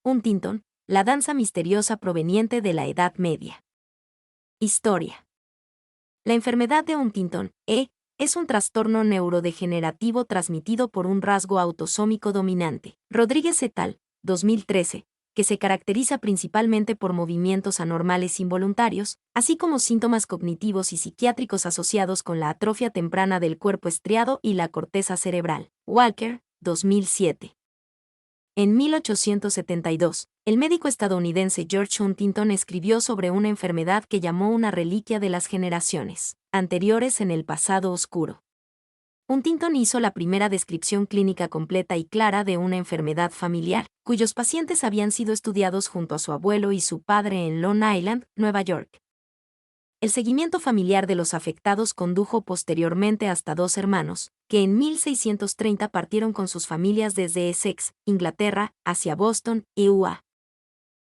Huntington, la danza misteriosa proveniente de la Edad Media. Historia. La enfermedad de Huntington, es un trastorno neurodegenerativo transmitido por un rasgo autosómico dominante. Rodríguez et al., 2013, que se caracteriza principalmente por movimientos anormales involuntarios, así como síntomas cognitivos y psiquiátricos asociados con la atrofia temprana del cuerpo estriado y la corteza cerebral. Walker, 2007. En 1872, el médico estadounidense George Huntington escribió sobre una enfermedad que llamó una reliquia de las generaciones anteriores en el pasado oscuro. Huntington hizo la primera descripción clínica completa y clara de una enfermedad familiar, cuyos pacientes habían sido estudiados junto a su abuelo y su padre en Long Island, Nueva York. El seguimiento familiar de los afectados condujo posteriormente hasta dos hermanos, que en 1630 partieron con sus familias desde Essex, Inglaterra, hacia Boston, EUA.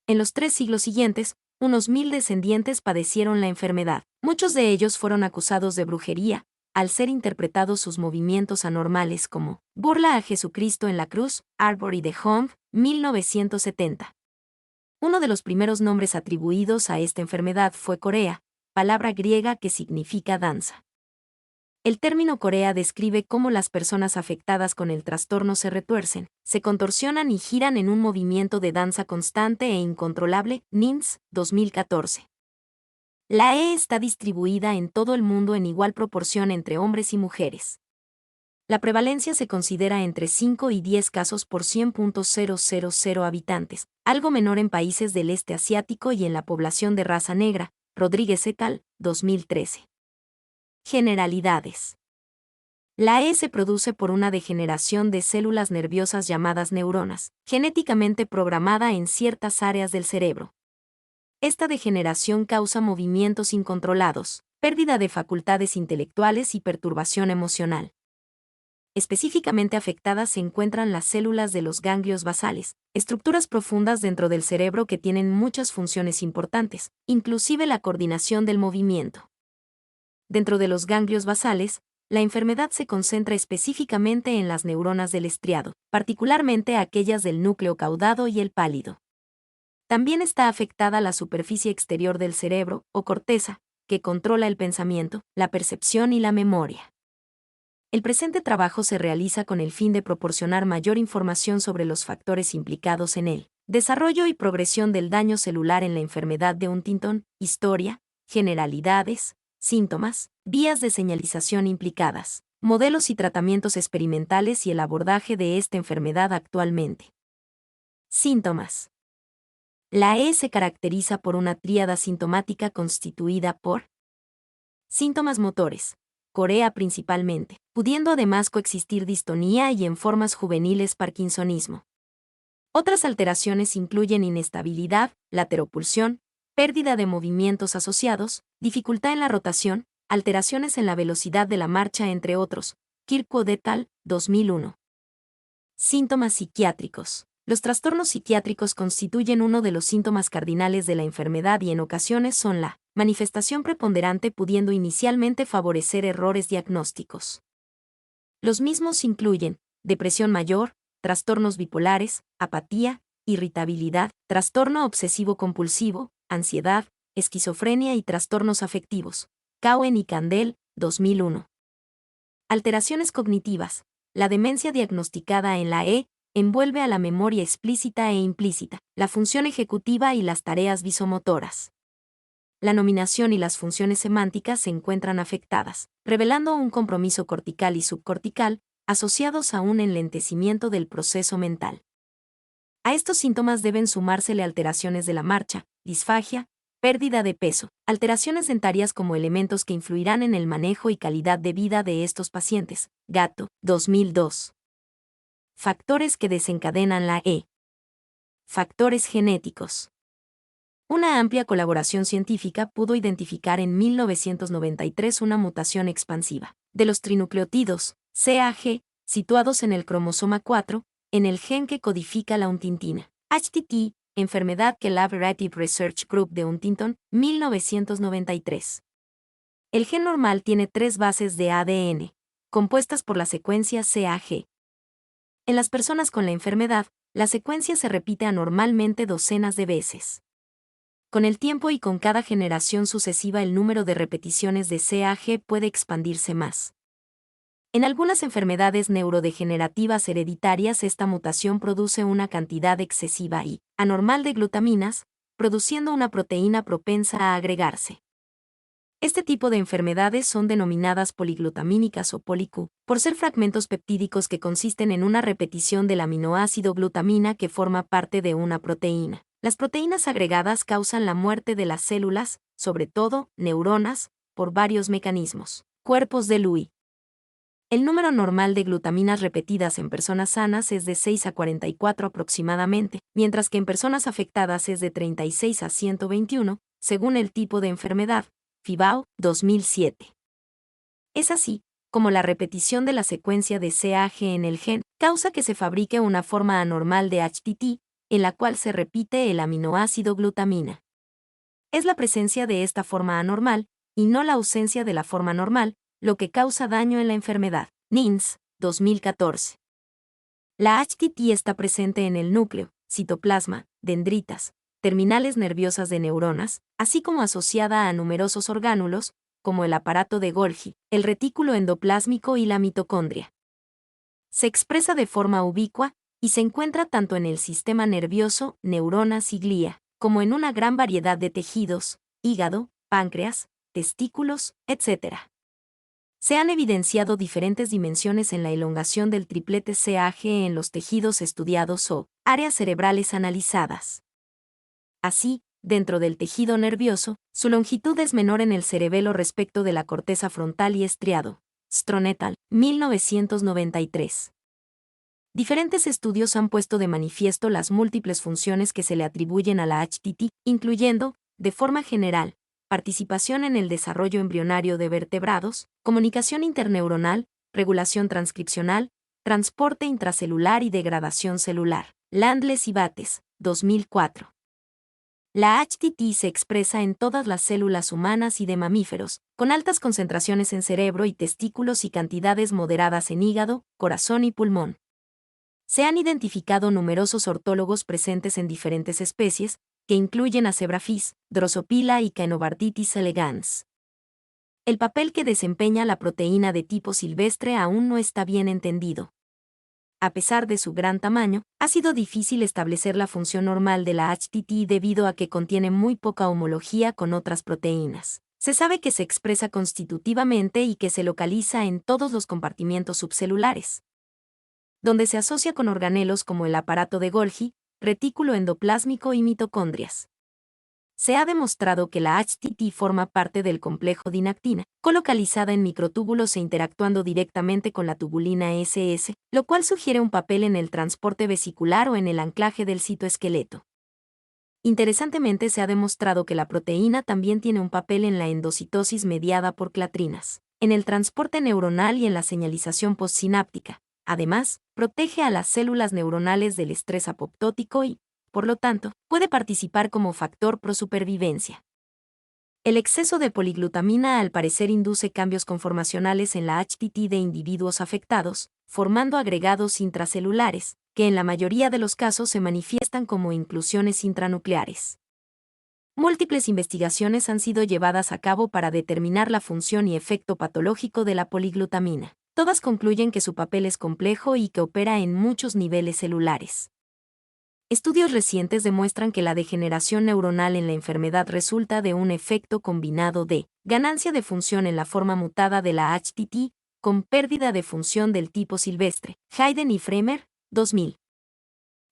En los 3 siglos siguientes, unos 1000 descendientes padecieron la enfermedad. Muchos de ellos fueron acusados de brujería, al ser interpretados sus movimientos anormales como burla a Jesucristo en la cruz, Arbery de Home, 1970. Uno de los primeros nombres atribuidos a esta enfermedad fue Corea, palabra griega que significa danza. El término Corea describe cómo las personas afectadas con el trastorno se retuercen, se contorsionan y giran en un movimiento de danza constante e incontrolable. NINS, 2014. La está distribuida en todo el mundo en igual proporción entre hombres y mujeres. La prevalencia se considera entre 5 y 10 casos por 100.000 habitantes, algo menor en países del este asiático y en la población de raza negra. Rodríguez et al., 2013. Generalidades. La se produce por una degeneración de células nerviosas llamadas neuronas, genéticamente programada en ciertas áreas del cerebro. Esta degeneración causa movimientos incontrolados, pérdida de facultades intelectuales y perturbación emocional. Específicamente afectadas se encuentran las células de los ganglios basales, estructuras profundas dentro del cerebro que tienen muchas funciones importantes, inclusive la coordinación del movimiento. Dentro de los ganglios basales, la enfermedad se concentra específicamente en las neuronas del estriado, particularmente aquellas del núcleo caudado y el pálido. También está afectada la superficie exterior del cerebro, o corteza, que controla el pensamiento, la percepción y la memoria. El presente trabajo se realiza con el fin de proporcionar mayor información sobre los factores implicados en el desarrollo y progresión del daño celular en la enfermedad de Huntington, historia, generalidades, síntomas, vías de señalización implicadas, modelos y tratamientos experimentales y el abordaje de esta enfermedad actualmente. Síntomas. La se caracteriza por una tríada sintomática constituida por síntomas motores, Corea principalmente, pudiendo además coexistir distonía y en formas juveniles parkinsonismo. Otras alteraciones incluyen inestabilidad, lateropulsión, pérdida de movimientos asociados, dificultad en la rotación, alteraciones en la velocidad de la marcha entre otros. Kirkwood et al., 2001. Síntomas psiquiátricos. Los trastornos psiquiátricos constituyen uno de los síntomas cardinales de la enfermedad y en ocasiones son la manifestación preponderante, pudiendo inicialmente favorecer errores diagnósticos. Los mismos incluyen depresión mayor, trastornos bipolares, apatía, irritabilidad, trastorno obsesivo-compulsivo, ansiedad, esquizofrenia y trastornos afectivos. Cowen y Candel, 2001. Alteraciones cognitivas. La demencia diagnosticada en la envuelve a la memoria explícita e implícita, la función ejecutiva y las tareas visomotoras. La nominación y las funciones semánticas se encuentran afectadas, revelando un compromiso cortical y subcortical, asociados a un enlentecimiento del proceso mental. A estos síntomas deben sumársele alteraciones de la marcha, disfagia, pérdida de peso, alteraciones dentarias como elementos que influirán en el manejo y calidad de vida de estos pacientes. Gatto, 2002. Factores que desencadenan la Factores genéticos. Una amplia colaboración científica pudo identificar en 1993 una mutación expansiva de los trinucleótidos, CAG, situados en el cromosoma 4, en el gen que codifica la huntingtina. HTT, enfermedad Collaborative Research Group de Huntington, 1993. El gen normal tiene 3 bases de ADN, compuestas por la secuencia CAG. En las personas con la enfermedad, la secuencia se repite anormalmente docenas de veces. Con el tiempo y con cada generación sucesiva el número de repeticiones de CAG puede expandirse más. En algunas enfermedades neurodegenerativas hereditarias esta mutación produce una cantidad excesiva y anormal de glutaminas, produciendo una proteína propensa a agregarse. Este tipo de enfermedades son denominadas poliglutamínicas o poliQ, por ser fragmentos peptídicos que consisten en una repetición del aminoácido glutamina que forma parte de una proteína. Las proteínas agregadas causan la muerte de las células, sobre todo neuronas, por varios mecanismos. Cuerpos de Lewy. El número normal de glutaminas repetidas en personas sanas es de 6 a 44 aproximadamente, mientras que en personas afectadas es de 36 a 121, según el tipo de enfermedad. Fibao, 2007. Es así, como la repetición de la secuencia de CAG en el gen causa que se fabrique una forma anormal de HTT, en la cual se repite el aminoácido glutamina. Es la presencia de esta forma anormal, y no la ausencia de la forma normal, lo que causa daño en la enfermedad. NINS, 2014. La HTT está presente en el núcleo, citoplasma, dendritas, terminales nerviosas de neuronas, así como asociada a numerosos orgánulos, como el aparato de Golgi, el retículo endoplásmico y la mitocondria. Se expresa de forma ubicua y se encuentra tanto en el sistema nervioso, neuronas y glía, como en una gran variedad de tejidos, hígado, páncreas, testículos, etc. Se han evidenciado diferentes dimensiones en la elongación del triplete CAG en los tejidos estudiados o áreas cerebrales analizadas. Así, dentro del tejido nervioso, su longitud es menor en el cerebelo respecto de la corteza frontal y estriado. Stronetal, 1993. Diferentes estudios han puesto de manifiesto las múltiples funciones que se le atribuyen a la HTT, incluyendo, de forma general, participación en el desarrollo embrionario de vertebrados, comunicación interneuronal, regulación transcripcional, transporte intracelular y degradación celular. Landles y Bates, 2004. La HTT se expresa en todas las células humanas y de mamíferos, con altas concentraciones en cerebro y testículos y cantidades moderadas en hígado, corazón y pulmón. Se han identificado numerosos ortólogos presentes en diferentes especies, que incluyen a Zebrafish, Drosophila y Caenobarditis elegans. El papel que desempeña la proteína de tipo silvestre aún no está bien entendido. A pesar de su gran tamaño, ha sido difícil establecer la función normal de la HTT debido a que contiene muy poca homología con otras proteínas. Se sabe que se expresa constitutivamente y que se localiza en todos los compartimientos subcelulares, donde se asocia con organelos como el aparato de Golgi, retículo endoplásmico y mitocondrias. Se ha demostrado que la HTT forma parte del complejo dinactina, colocalizada en microtúbulos e interactuando directamente con la tubulina SS, lo cual sugiere un papel en el transporte vesicular o en el anclaje del citoesqueleto. Interesantemente se ha demostrado que la proteína también tiene un papel en la endocitosis mediada por clatrinas, en el transporte neuronal y en la señalización postsináptica. Además, protege a las células neuronales del estrés apoptótico y, por lo tanto, puede participar como factor pro-supervivencia. El exceso de poliglutamina al parecer induce cambios conformacionales en la HTT de individuos afectados, formando agregados intracelulares, que en la mayoría de los casos se manifiestan como inclusiones intranucleares. Múltiples investigaciones han sido llevadas a cabo para determinar la función y efecto patológico de la poliglutamina. Todas concluyen que su papel es complejo y que opera en muchos niveles celulares. Estudios recientes demuestran que la degeneración neuronal en la enfermedad resulta de un efecto combinado de ganancia de función en la forma mutada de la HTT, con pérdida de función del tipo silvestre. Hayden y Fremer, 2000.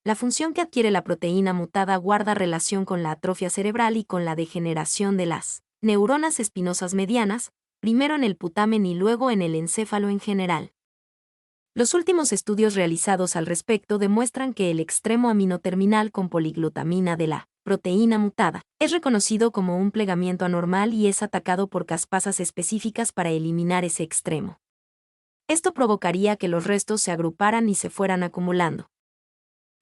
La función que adquiere la proteína mutada guarda relación con la atrofia cerebral y con la degeneración de las neuronas espinosas medianas, primero en el putamen y luego en el encéfalo en general. Los últimos estudios realizados al respecto demuestran que el extremo aminoterminal con poliglutamina de la proteína mutada es reconocido como un plegamiento anormal y es atacado por caspasas específicas para eliminar ese extremo. Esto provocaría que los restos se agruparan y se fueran acumulando.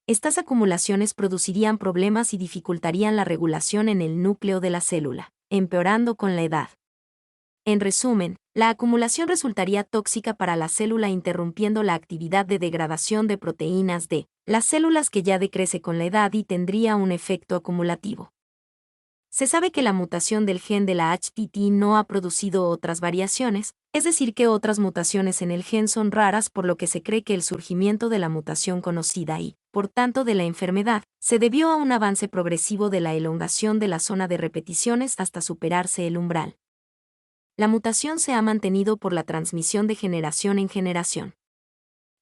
Estas acumulaciones producirían problemas y dificultarían la regulación en el núcleo de la célula, empeorando con la edad. En resumen, la acumulación resultaría tóxica para la célula interrumpiendo la actividad de degradación de proteínas de las células que ya decrece con la edad y tendría un efecto acumulativo. Se sabe que la mutación del gen de la HTT no ha producido otras variaciones, es decir, que otras mutaciones en el gen son raras, por lo que se cree que el surgimiento de la mutación conocida y, por tanto, de la enfermedad, se debió a un avance progresivo de la elongación de la zona de repeticiones hasta superarse el umbral. La mutación se ha mantenido por la transmisión de generación en generación.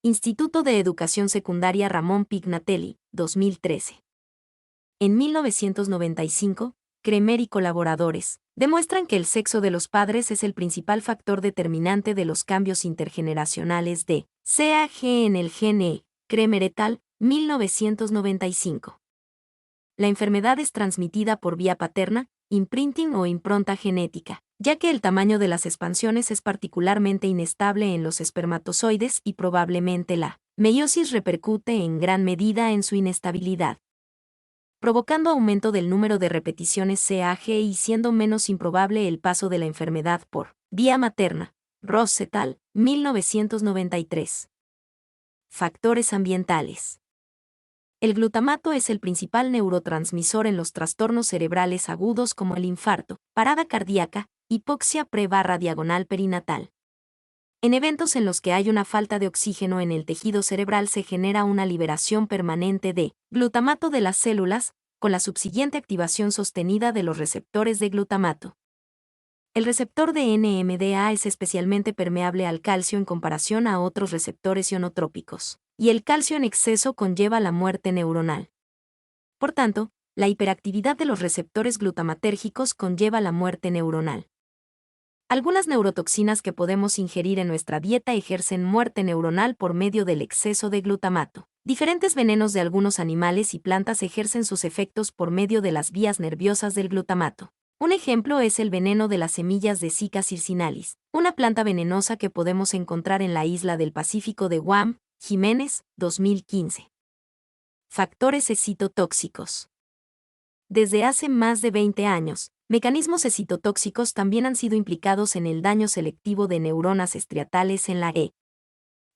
Instituto de Educación Secundaria Ramón Pignatelli, 2013. En 1995, Kremer y colaboradores demuestran que el sexo de los padres es el principal factor determinante de los cambios intergeneracionales de CAG en el gen E. Kremer et al., 1995. La enfermedad es transmitida por vía paterna, imprinting o impronta genética, ya que el tamaño de las expansiones es particularmente inestable en los espermatozoides y probablemente la meiosis repercute en gran medida en su inestabilidad, provocando aumento del número de repeticiones CAG y siendo menos improbable el paso de la enfermedad por vía materna. Ross et al., 1993. Factores ambientales. El glutamato es el principal neurotransmisor en los trastornos cerebrales agudos como el infarto, parada cardíaca, hipoxia pre/diagonal perinatal. En eventos en los que hay una falta de oxígeno en el tejido cerebral se genera una liberación permanente de glutamato de las células, con la subsiguiente activación sostenida de los receptores de glutamato. El receptor de NMDA es especialmente permeable al calcio en comparación a otros receptores ionotrópicos, y el calcio en exceso conlleva la muerte neuronal. Por tanto, la hiperactividad de los receptores glutamatérgicos conlleva la muerte neuronal. Algunas neurotoxinas que podemos ingerir en nuestra dieta ejercen muerte neuronal por medio del exceso de glutamato. Diferentes venenos de algunos animales y plantas ejercen sus efectos por medio de las vías nerviosas del glutamato. Un ejemplo es el veneno de las semillas de Zika circinalis, una planta venenosa que podemos encontrar en la isla del Pacífico de Guam. Jiménez, 2015. Factores excitotóxicos. Desde hace más de 20 años, mecanismos excitotóxicos también han sido implicados en el daño selectivo de neuronas estriatales en la E.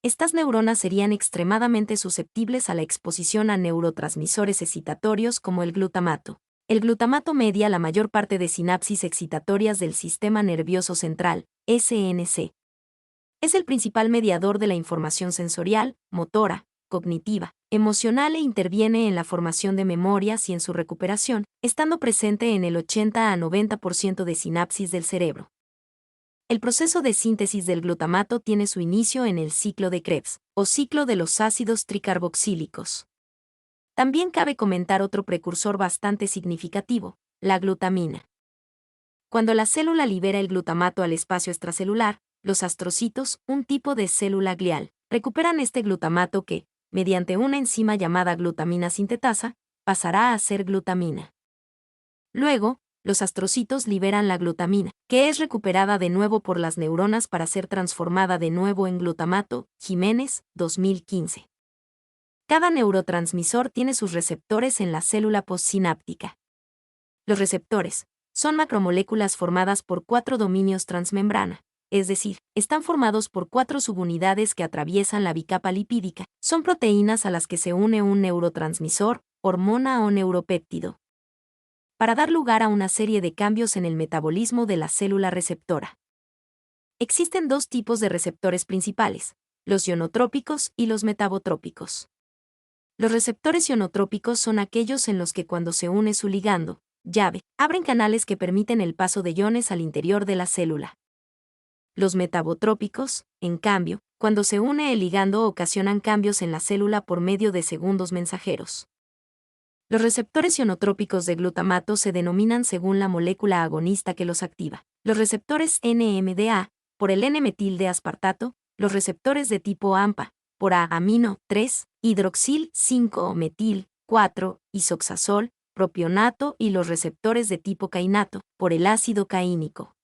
Estas neuronas serían extremadamente susceptibles a la exposición a neurotransmisores excitatorios como el glutamato. El glutamato media la mayor parte de sinapsis excitatorias del sistema nervioso central, SNC. Es el principal mediador de la información sensorial, motora, cognitiva, emocional e interviene en la formación de memorias y en su recuperación, estando presente en el 80 a 90% de sinapsis del cerebro. El proceso de síntesis del glutamato tiene su inicio en el ciclo de Krebs, o ciclo de los ácidos tricarboxílicos. También cabe comentar otro precursor bastante significativo, la glutamina. Cuando la célula libera el glutamato al espacio extracelular, los astrocitos, un tipo de célula glial, recuperan este glutamato que, mediante una enzima llamada glutamina sintetasa, pasará a ser glutamina. Luego, los astrocitos liberan la glutamina, que es recuperada de nuevo por las neuronas para ser transformada de nuevo en glutamato. Jiménez, 2015. Cada neurotransmisor tiene sus receptores en la célula postsináptica. Los receptores son macromoléculas formadas por 4 dominios transmembrana, es decir, están formados por 4 subunidades que atraviesan la bicapa lipídica. Son proteínas a las que se une un neurotransmisor, hormona o neuropéptido, para dar lugar a una serie de cambios en el metabolismo de la célula receptora. Existen 2 tipos de receptores principales, los ionotrópicos y los metabotrópicos. Los receptores ionotrópicos son aquellos en los que cuando se une su ligando, llave, abren canales que permiten el paso de iones al interior de la célula. Los metabotrópicos, en cambio, cuando se une el ligando ocasionan cambios en la célula por medio de segundos mensajeros. Los receptores ionotrópicos de glutamato se denominan según la molécula agonista que los activa. Los receptores NMDA, por el N-metil de aspartato, los receptores de tipo AMPA, por A-amino 3, hidroxil 5-metil 4, isoxazol, propionato y los receptores de tipo cainato, por el ácido caínico.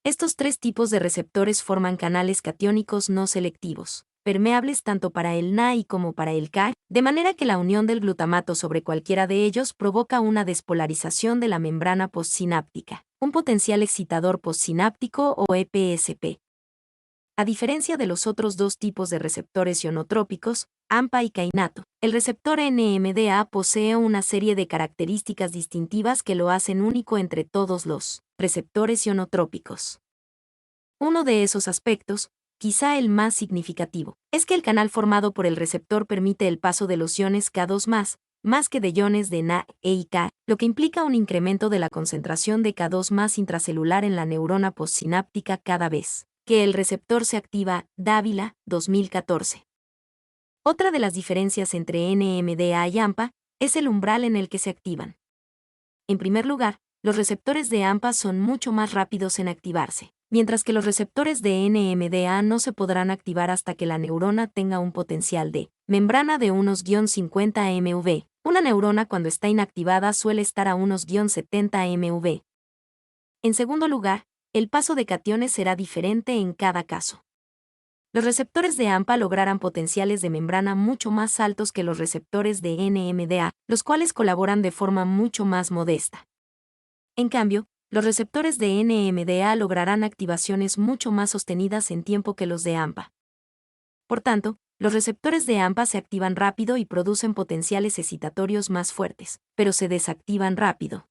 Estos 3 tipos de receptores forman canales catiónicos no selectivos, permeables tanto para el NAI como para el CAI, de manera que la unión del glutamato sobre cualquiera de ellos provoca una despolarización de la membrana postsináptica. un potencial excitador postsináptico o EPSP. A diferencia de los otros dos tipos de receptores ionotrópicos, AMPA y kainato, el receptor NMDA posee una serie de características distintivas que lo hacen único entre todos los receptores ionotrópicos. Uno de esos aspectos, quizá el más significativo, es que el canal formado por el receptor permite el paso de los iones K2+, más que de iones de Na, E y K, lo que implica un incremento de la concentración de K2+ intracelular en la neurona postsináptica cada vez que el receptor se activa. Dávila, 2014. Otra de las diferencias entre NMDA y AMPA es el umbral en el que se activan. En primer lugar, los receptores de AMPA son mucho más rápidos en activarse, mientras que los receptores de NMDA no se podrán activar hasta que la neurona tenga un potencial de membrana de unos -50 mV. Una neurona cuando está inactivada suele estar a unos -70 mV. En segundo lugar, el paso de cationes será diferente en cada caso. Los receptores de AMPA lograrán potenciales de membrana mucho más altos que los receptores de NMDA, los cuales colaboran de forma mucho más modesta. En cambio, los receptores de NMDA lograrán activaciones mucho más sostenidas en tiempo que los de AMPA. Por tanto, los receptores de AMPA se activan rápido y producen potenciales excitatorios más fuertes, pero se desactivan rápido.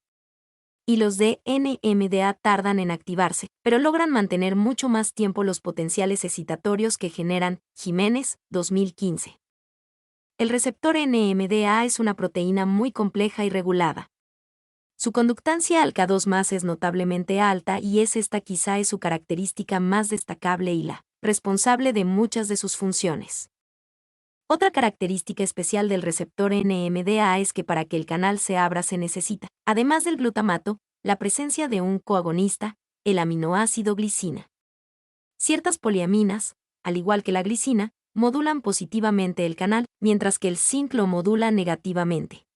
Y los de NMDA tardan en activarse, pero logran mantener mucho más tiempo los potenciales excitatorios que generan. Jiménez, 2015. El receptor NMDA es una proteína muy compleja y regulada. Su conductancia al K2+ es notablemente alta y esta quizá es su característica más destacable y la responsable de muchas de sus funciones. Otra característica especial del receptor NMDA es que para que el canal se abra se necesita, además del glutamato, la presencia de un coagonista, el aminoácido glicina. Ciertas poliaminas, al igual que la glicina, modulan positivamente el canal, mientras que el zinc lo modula negativamente.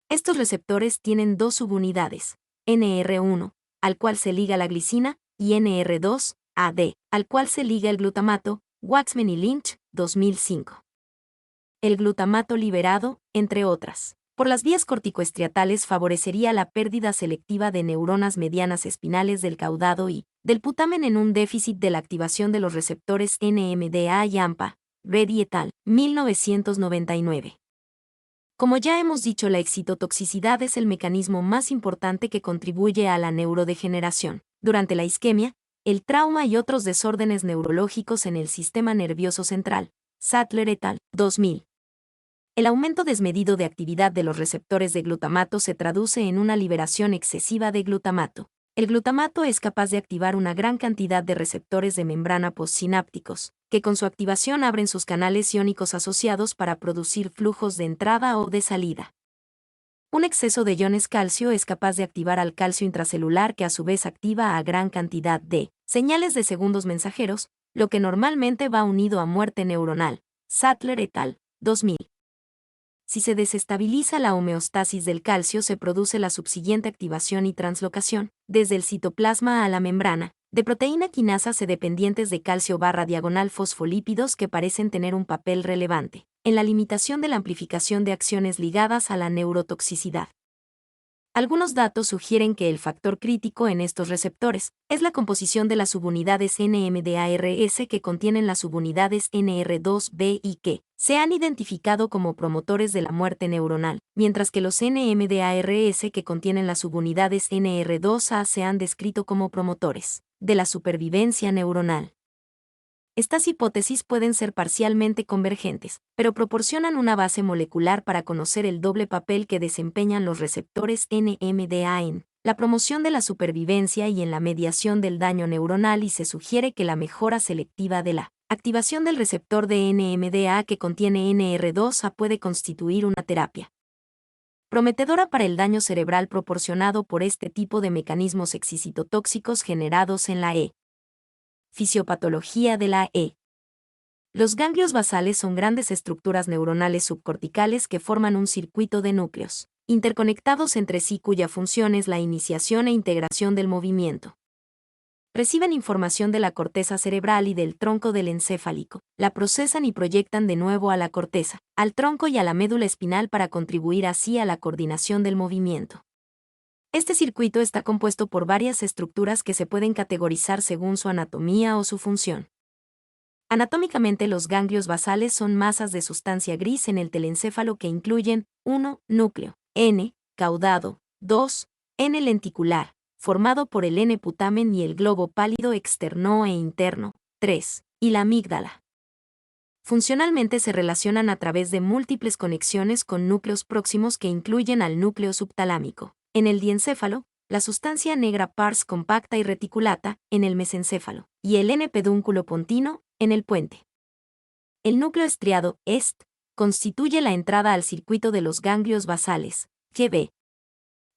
Estos receptores tienen dos subunidades, NR1, al cual se liga la glicina, y NR2, AD, al cual se liga el glutamato. Waxman y Lynch, 2005. El glutamato liberado, entre otras, por las vías corticoestriatales favorecería la pérdida selectiva de neuronas medianas espinales del caudado y del putamen en un déficit de la activación de los receptores NMDA y AMPA. Reddy et al., 1999. Como ya hemos dicho, la excitotoxicidad es el mecanismo más importante que contribuye a la neurodegeneración. Durante la isquemia, el trauma y otros desórdenes neurológicos en el sistema nervioso central. Sattler et al., 2000. El aumento desmedido de actividad de los receptores de glutamato se traduce en una liberación excesiva de glutamato. El glutamato es capaz de activar una gran cantidad de receptores de membrana postsinápticos, que con su activación abren sus canales iónicos asociados para producir flujos de entrada o de salida. Un exceso de iones calcio es capaz de activar al calcio intracelular, que a su vez activa a gran cantidad de señales de segundos mensajeros, lo que normalmente va unido a muerte neuronal. Sattler et al., 2000. Si se desestabiliza la homeostasis del calcio, se produce la subsiguiente activación y translocación, desde el citoplasma a la membrana, de proteína quinasa C dependientes de calcio/diagonal fosfolípidos que parecen tener un papel relevante en la limitación de la amplificación de acciones ligadas a la neurotoxicidad. Algunos datos sugieren que el factor crítico en estos receptores es la composición de las subunidades NMDARS que contienen las subunidades NR2B y que se han identificado como promotores de la muerte neuronal, mientras que los NMDARS que contienen las subunidades NR2A se han descrito como promotores de la supervivencia neuronal. Estas hipótesis pueden ser parcialmente convergentes, pero proporcionan una base molecular para conocer el doble papel que desempeñan los receptores NMDA en la promoción de la supervivencia y en la mediación del daño neuronal, y se sugiere que la mejora selectiva de la activación del receptor de NMDA que contiene NR2A puede constituir una terapia prometedora para el daño cerebral proporcionado por este tipo de mecanismos excitotóxicos generados en la E. Fisiopatología de la E. Los ganglios basales son grandes estructuras neuronales subcorticales que forman un circuito de núcleos interconectados entre sí, cuya función es la iniciación e integración del movimiento. Reciben información de la corteza cerebral y del tronco del encéfalico, la procesan y proyectan de nuevo a la corteza, al tronco y a la médula espinal para contribuir así a la coordinación del movimiento. Este circuito está compuesto por varias estructuras que se pueden categorizar según su anatomía o su función. Anatómicamente, los ganglios basales son masas de sustancia gris en el telencéfalo que incluyen 1. Núcleo, N. Caudado, 2. N. Lenticular, formado por el N-putamen y el globo pálido externo e interno, 3. Y la amígdala. Funcionalmente se relacionan a través de múltiples conexiones con núcleos próximos que incluyen al núcleo subtalámico. En el diencéfalo, la sustancia negra pars compacta y reticulata, en el mesencéfalo, y el N-pedúnculo pontino, en el puente. El núcleo estriado, EST, constituye la entrada al circuito de los ganglios basales, GB.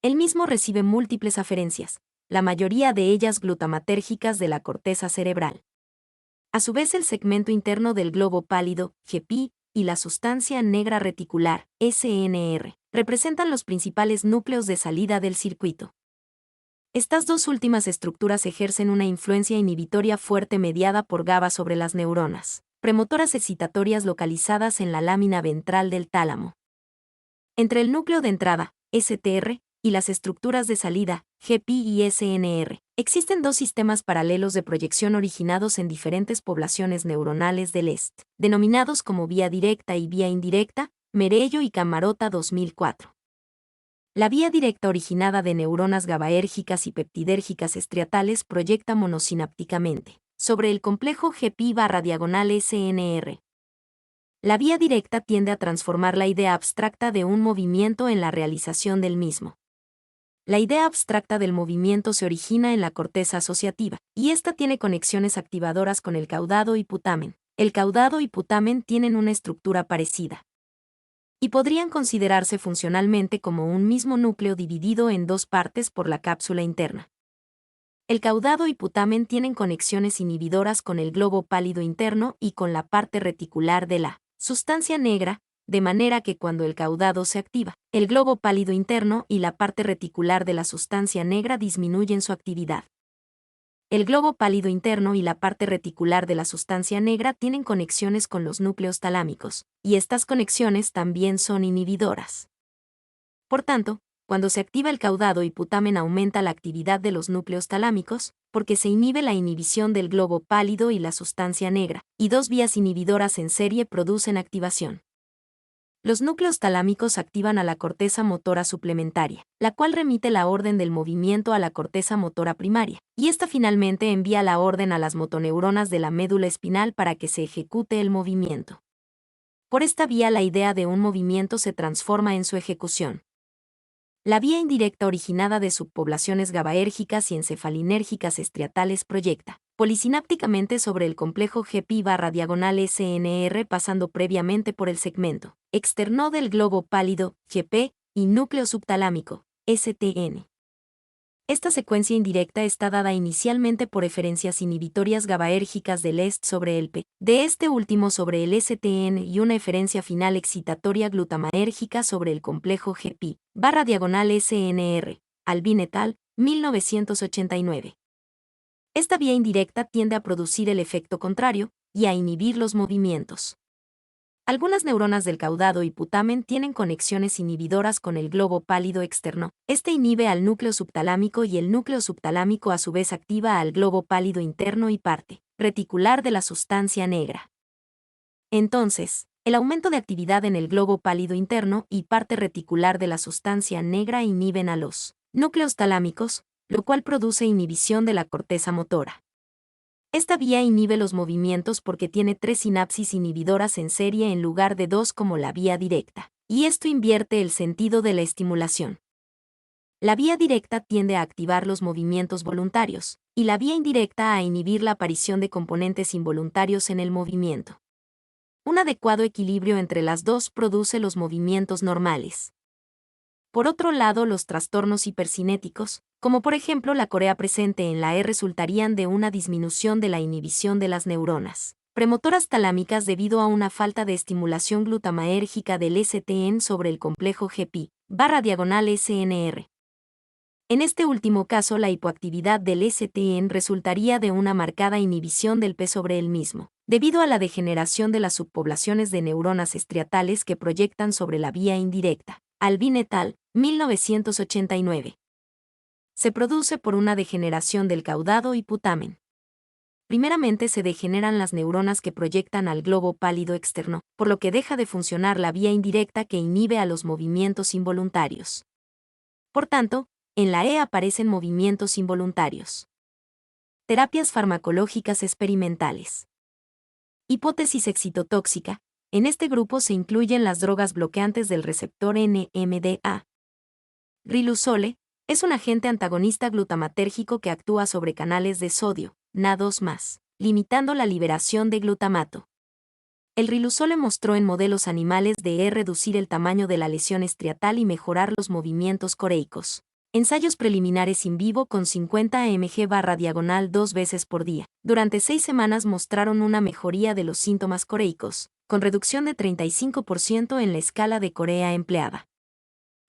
El mismo recibe múltiples aferencias, la mayoría de ellas glutamatérgicas de la corteza cerebral. A su vez, el segmento interno del globo pálido, GP, y la sustancia negra reticular, SNR, representan los principales núcleos de salida del circuito. Estas dos últimas estructuras ejercen una influencia inhibitoria fuerte mediada por GABA sobre las neuronas premotoras excitatorias localizadas en la lámina ventral del tálamo. Entre el núcleo de entrada, STR, y las estructuras de salida, GP y SNR, existen dos sistemas paralelos de proyección originados en diferentes poblaciones neuronales del EST, denominados como vía directa y vía indirecta, Merello y Camarota 2004. La vía directa originada de neuronas GABAérgicas y peptidérgicas estriatales proyecta monosinápticamente sobre el complejo GP/SNR. La vía directa tiende a transformar la idea abstracta de un movimiento en la realización del mismo. La idea abstracta del movimiento se origina en la corteza asociativa, y esta tiene conexiones activadoras con el caudado y putamen. El caudado y putamen tienen una estructura parecida, y podrían considerarse funcionalmente como un mismo núcleo dividido en dos partes por la cápsula interna. El caudado y putamen tienen conexiones inhibidoras con el globo pálido interno y con la parte reticular de la sustancia negra, de manera que cuando el caudado se activa, el globo pálido interno y la parte reticular de la sustancia negra disminuyen su actividad. El globo pálido interno y la parte reticular de la sustancia negra tienen conexiones con los núcleos talámicos, y estas conexiones también son inhibidoras. Por tanto, cuando se activa el caudado y putamen aumenta la actividad de los núcleos talámicos, porque se inhibe la inhibición del globo pálido y la sustancia negra, y dos vías inhibidoras en serie producen activación. Los núcleos talámicos activan a la corteza motora suplementaria, la cual remite la orden del movimiento a la corteza motora primaria, y esta finalmente envía la orden a las motoneuronas de la médula espinal para que se ejecute el movimiento. Por esta vía la idea de un movimiento se transforma en su ejecución. La vía indirecta originada de subpoblaciones GABAérgicas y encefalinérgicas estriatales proyecta polisinápticamente sobre el complejo GP/SNR pasando previamente por el segmento externo del globo pálido, GP, y núcleo subtalámico, STN. Esta secuencia indirecta está dada inicialmente por eferencias inhibitorias GABAérgicas del EST sobre el P, de este último sobre el STN y una eferencia final excitatoria glutamaérgica sobre el complejo GP/SNR, Albin et al., 1989. Esta vía indirecta tiende a producir el efecto contrario y a inhibir los movimientos. Algunas neuronas del caudado y putamen tienen conexiones inhibidoras con el globo pálido externo. Este inhibe al núcleo subtalámico y el núcleo subtalámico a su vez activa al globo pálido interno y parte reticular de la sustancia negra. Entonces, el aumento de actividad en el globo pálido interno y parte reticular de la sustancia negra inhiben a los núcleos talámicos, lo cual produce inhibición de la corteza motora. Esta vía inhibe los movimientos porque tiene 3 sinapsis inhibidoras en serie en lugar de 2 como la vía directa, y esto invierte el sentido de la estimulación. La vía directa tiende a activar los movimientos voluntarios, y la vía indirecta a inhibir la aparición de componentes involuntarios en el movimiento. Un adecuado equilibrio entre las dos produce los movimientos normales. Por otro lado, los trastornos hipercinéticos, como por ejemplo la corea presente en la E, resultarían de una disminución de la inhibición de las neuronas premotoras talámicas debido a una falta de estimulación glutamaérgica del STN sobre el complejo GP/SNR. En este último caso, la hipoactividad del STN resultaría de una marcada inhibición del P sobre el mismo, debido a la degeneración de las subpoblaciones de neuronas estriatales que proyectan sobre la vía indirecta. Albin et al., 1989. Se produce por una degeneración del caudado y putamen. Primeramente se degeneran las neuronas que proyectan al globo pálido externo, por lo que deja de funcionar la vía indirecta que inhibe a los movimientos involuntarios. Por tanto, en la E aparecen movimientos involuntarios. Terapias farmacológicas experimentales. Hipótesis excitotóxica. En este grupo se incluyen las drogas bloqueantes del receptor NMDA. Riluzole es un agente antagonista glutamatérgico que actúa sobre canales de sodio, Na2+, limitando la liberación de glutamato. El riluzole mostró en modelos animales de reducir el tamaño de la lesión estriatal y mejorar los movimientos coreicos. Ensayos preliminares in vivo con 50 mg/diagonal 2 veces por día. Durante 6 semanas mostraron una mejoría de los síntomas coreicos, con reducción de 35% en la escala de Corea empleada.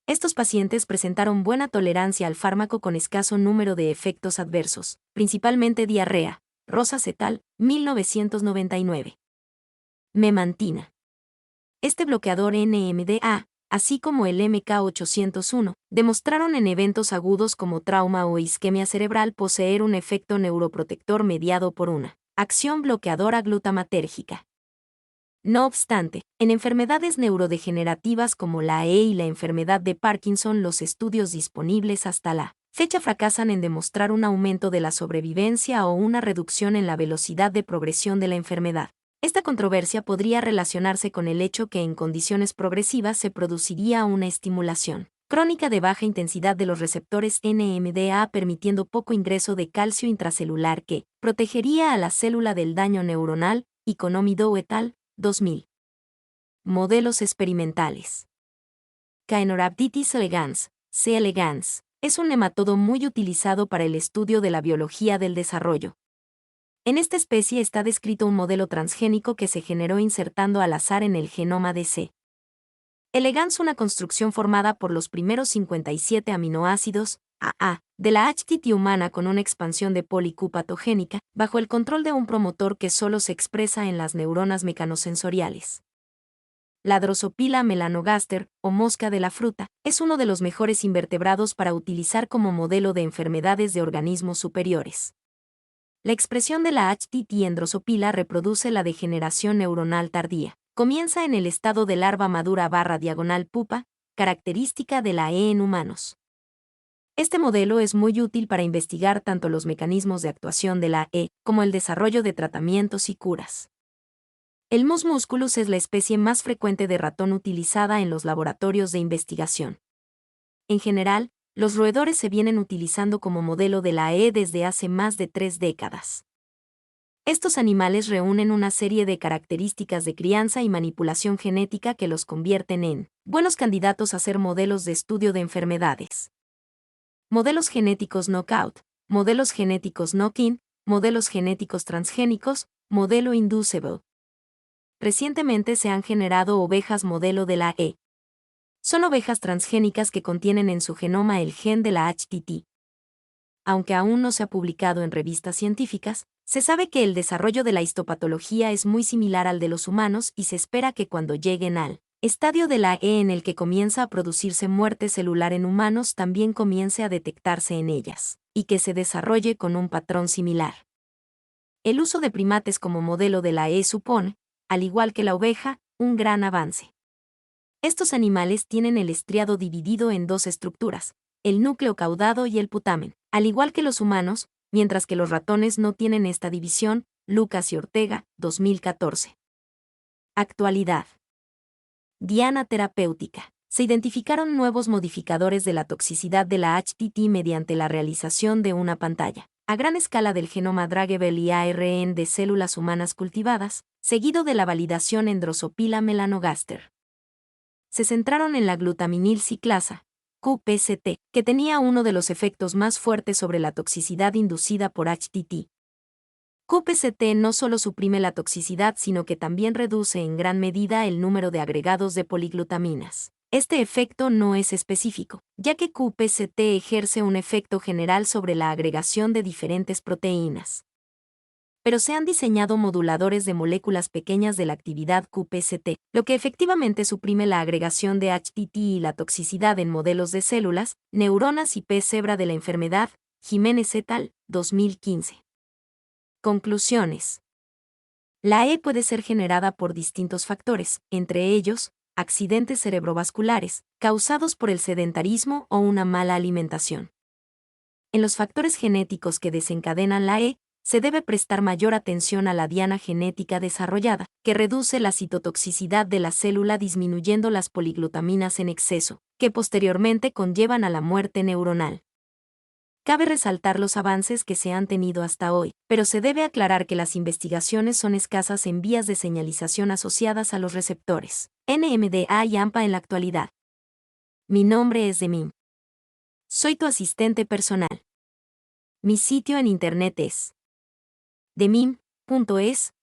Estos pacientes presentaron buena tolerancia al fármaco con escaso número de efectos adversos, principalmente diarrea. Rosas et al., 1999. Memantina. Este bloqueador NMDA, así como el MK801, demostraron en eventos agudos como trauma o isquemia cerebral poseer un efecto neuroprotector mediado por una acción bloqueadora glutamatérgica. No obstante, en enfermedades neurodegenerativas como la E y la enfermedad de Parkinson, los estudios disponibles hasta la fecha fracasan en demostrar un aumento de la sobrevivencia o una reducción en la velocidad de progresión de la enfermedad. Esta controversia podría relacionarse con el hecho que en condiciones progresivas se produciría una estimulación crónica de baja intensidad de los receptores NMDA, permitiendo poco ingreso de calcio intracelular que protegería a la célula del daño neuronal. Economy Doe et al., 2000. Modelos experimentales. Caenorhabditis elegans, C. elegans, es un nematodo muy utilizado para el estudio de la biología del desarrollo. En esta especie está descrito un modelo transgénico que se generó insertando al azar en el genoma de C. elegans, una construcción formada por los primeros 57 aminoácidos AA de la HTT humana con una expansión de poli-Q patogénica, bajo el control de un promotor que solo se expresa en las neuronas mecanosensoriales. La Drosophila melanogaster, o mosca de la fruta, es uno de los mejores invertebrados para utilizar como modelo de enfermedades de organismos superiores. La expresión de la HTT en Drosophila reproduce la degeneración neuronal tardía. Comienza en el estado de larva madura/diagonal pupa, característica de la E en humanos. Este modelo es muy útil para investigar tanto los mecanismos de actuación de la E como el desarrollo de tratamientos y curas. El Mus musculus es la especie más frecuente de ratón utilizada en los laboratorios de investigación. En general, los roedores se vienen utilizando como modelo de la E desde hace más de 3 décadas. Estos animales reúnen una serie de características de crianza y manipulación genética que los convierten en buenos candidatos a ser modelos de estudio de enfermedades. Modelos genéticos knockout, modelos genéticos knock-in, modelos genéticos transgénicos, modelo inducible. Recientemente se han generado ovejas modelo de la E. Son ovejas transgénicas que contienen en su genoma el gen de la HTT. Aunque aún no se ha publicado en revistas científicas, se sabe que el desarrollo de la histopatología es muy similar al de los humanos y se espera que cuando lleguen al estadio de la E en el que comienza a producirse muerte celular en humanos también comience a detectarse en ellas, y que se desarrolle con un patrón similar. El uso de primates como modelo de la E supone, al igual que la oveja, un gran avance. Estos animales tienen el estriado dividido en 2 estructuras, el núcleo caudado y el putamen, al igual que los humanos, mientras que los ratones no tienen esta división. Lucas y Ortega, 2014. Actualidad. Diana terapéutica. Se identificaron nuevos modificadores de la toxicidad de la HTT mediante la realización de una pantalla a gran escala del genoma Dragevel y ARN de células humanas cultivadas, seguido de la validación en Drosophila melanogaster. Se centraron en la glutaminil ciclasa, QPCT, que tenía uno de los efectos más fuertes sobre la toxicidad inducida por HTT. QPCT no solo suprime la toxicidad, sino que también reduce en gran medida el número de agregados de poliglutaminas. Este efecto no es específico, ya que QPCT ejerce un efecto general sobre la agregación de diferentes proteínas. pero se han diseñado moduladores de moléculas pequeñas de la actividad QPCT, lo que efectivamente suprime la agregación de HTT y la toxicidad en modelos de células, neuronas y pez cebra de la enfermedad, Jiménez et al., 2015. Conclusiones. La E puede ser generada por distintos factores, entre ellos, accidentes cerebrovasculares, causados por el sedentarismo o una mala alimentación. En los factores genéticos que desencadenan la E, se debe prestar mayor atención a la diana genética desarrollada, que reduce la citotoxicidad de la célula disminuyendo las poliglutaminas en exceso, que posteriormente conllevan a la muerte neuronal. Cabe resaltar los avances que se han tenido hasta hoy, pero se debe aclarar que las investigaciones son escasas en vías de señalización asociadas a los receptores NMDA y AMPA en la actualidad. Mi nombre es Demim. Soy tu asistente personal. Mi sitio en internet es demim.es.tl.